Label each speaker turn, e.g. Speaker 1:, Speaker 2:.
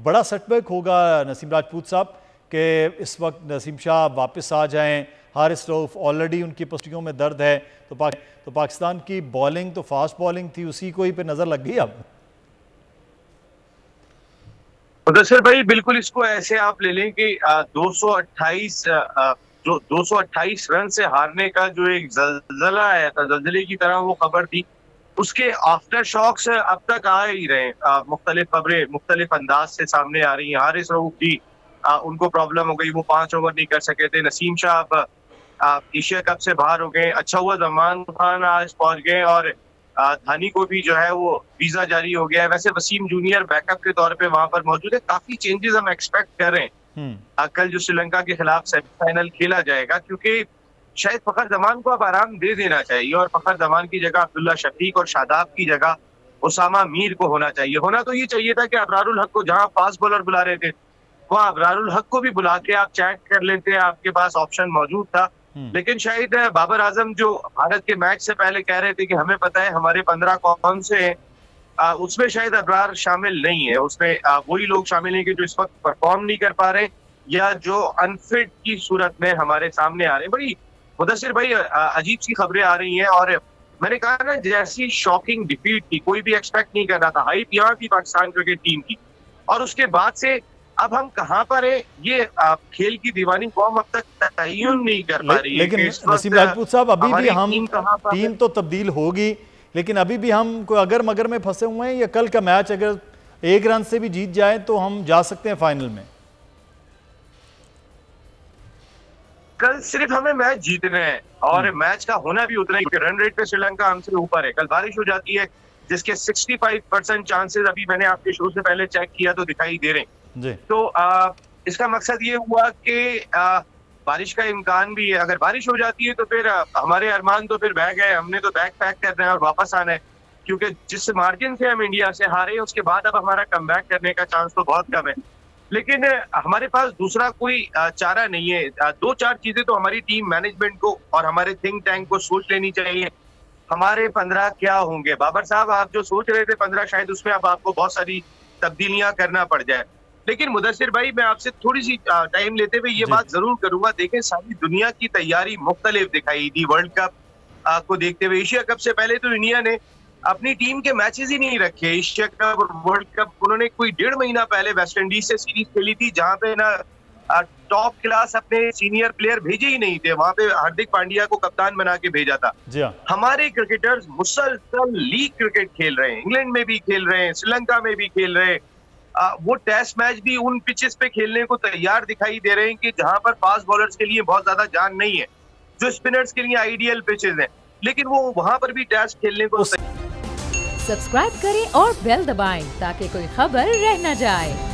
Speaker 1: बड़ा सेटबैक होगा नसीम राजपूत साहब कि इस वक्त नसीम शाह वापस आ जाएं, हारिस रऊफ ऑलरेडी उनकी पसलियों में दर्द है, तो पाकिस्तान की बॉलिंग तो फास्ट बॉलिंग थी, उसी को ही पे नजर लग गई अब।
Speaker 2: मुदस्सिर भाई बिल्कुल इसको ऐसे आप ले लें कि 228 रन से हारने का जो एक जलजला आया था, जलजले की तरह वो खबर थी, उसके आफ्टर शॉक्स अब तक आ ही रहे। मुख्तलिफ खबरें मुख्तलिफ अंदाज से सामने आ रही हैं। हारिस रऊफ की उनको प्रॉब्लम हो गई, वो 5 ओवर नहीं कर सके थे। नसीम शाह अब एशिया कप से बाहर हो गए। अच्छा हुआ जमान खान आज पहुंच गए और धानी को भी जो है वो वीजा जारी हो गया है। वैसे वसीम जूनियर बैकअप के तौर पे वहां पर मौजूद है। काफी चेंजेस हम एक्सपेक्ट कर रहे हैं। कल जो श्रीलंका के खिलाफ सेमीफाइनल खेला जाएगा, क्योंकि शायद फखर जमान को अब आराम दे देना चाहिए और फखर जमान की जगह अब्दुल्ला शफीक और शादाब की जगह उसामा मीर को होना चाहिए। होना तो ये चाहिए था कि अबरारुल हक को जहां फास्ट बॉलर बुला रहे थे वहां अबरारुल हक को भी बुला के आप चेक कर लेते, आपके पास ऑप्शन मौजूद था। लेकिन शायद बाबर आजम जो भारत के मैच से पहले कह रहे थे कि हमें पता है हमारे 15 कौन से हैं, उसमें शायद अबरार शामिल नहीं है। उसमें वही लोग शामिल हैं कि जो इस वक्त परफॉर्म नहीं कर पा रहे या जो अनफिट की सूरत में हमारे सामने आ रहे हैं। बड़ी मुदस्सिर भाई अजीब सी खबरें आ रही हैं और मैंने कहा ना, जैसी शॉकिंग डिफीट थी, कोई भी एक्सपेक्ट नहीं कर रहा था। हाइप यहाँ थी पाकिस्तान क्रिकेट टीम की, और उसके बाद से अब हम कहाँ पर है, ये खेल की दीवानी कौम अब तक तयन नहीं कर पा रही है।
Speaker 1: लेकिन नसीम राजपूत साहब, अभी भी हम टीम तो तब्दील होगी, लेकिन अभी भी हम कोई अगर मगर में फंसे हुए हैं, या कल का मैच अगर 1 रन से भी जीत जाए तो हम जा सकते हैं फाइनल में?
Speaker 2: कल सिर्फ हमें मैच जीतने हैं और मैच का होना भी उतना ही, क्योंकि रन रेट पे श्रीलंका हमसे ऊपर है। कल बारिश हो जाती है जिसके 65% चांसेस अभी मैंने आपके शो से पहले चेक किया तो दिखाई दे रहे हैं। तो इसका मकसद ये हुआ कि बारिश का इम्कान भी है। अगर बारिश हो जाती है तो फिर हमारे अरमान तो फिर बह गए, हमने तो बैग पैक करना है और वापस आना है, क्योंकि जिस मार्जिन से हम इंडिया से हारे उसके बाद अब हमारा कमबैक करने का चांस तो बहुत कम है। लेकिन हमारे पास दूसरा कोई चारा नहीं है। 2-4 चीजें तो हमारी टीम मैनेजमेंट को और हमारे थिंक टैंक को सोच लेनी चाहिए। हमारे 15 क्या होंगे? बाबर साहब, आप जो सोच रहे थे 15, शायद उसमें अब आपको बहुत सारी तब्दीलियां करना पड़ जाए। लेकिन मुदस्सिर भाई, मैं आपसे थोड़ी सी टाइम लेते हुए ये बात जरूर करूंगा। देखें, सारी दुनिया की तैयारी मुख्तलिफ दिखाई दी वर्ल्ड कप को देखते हुए। एशिया कप से पहले तो इंडिया ने अपनी टीम के मैचेस ही नहीं रखे। एशिया कप और वर्ल्ड कप उन्होंने कोई 1.5 महीना पहले वेस्ट इंडीज से सीरीज खेली थी, जहां पे ना टॉप क्लास अपने सीनियर प्लेयर भेजे ही नहीं थे। वहां पे हार्दिक पांड्या को कप्तान बना के भेजा था। हमारे क्रिकेटर्स मुसलसल लीग क्रिकेट खेल रहे हैं, इंग्लैंड में भी खेल रहे हैं, श्रीलंका में भी खेल रहे हैं। वो टेस्ट मैच भी उन पिचेस पे खेलने को तैयार दिखाई दे रहे हैं कि जहां पर फास्ट बॉलर्स के लिए बहुत ज्यादा जान नहीं है, जो स्पिनर्स के लिए आइडियल पिचेस हैं, लेकिन वो वहां पर भी टेस्ट खेलने को।
Speaker 3: सब्सक्राइब करें और बेल दबाएं ताकि कोई खबर रह न जाए।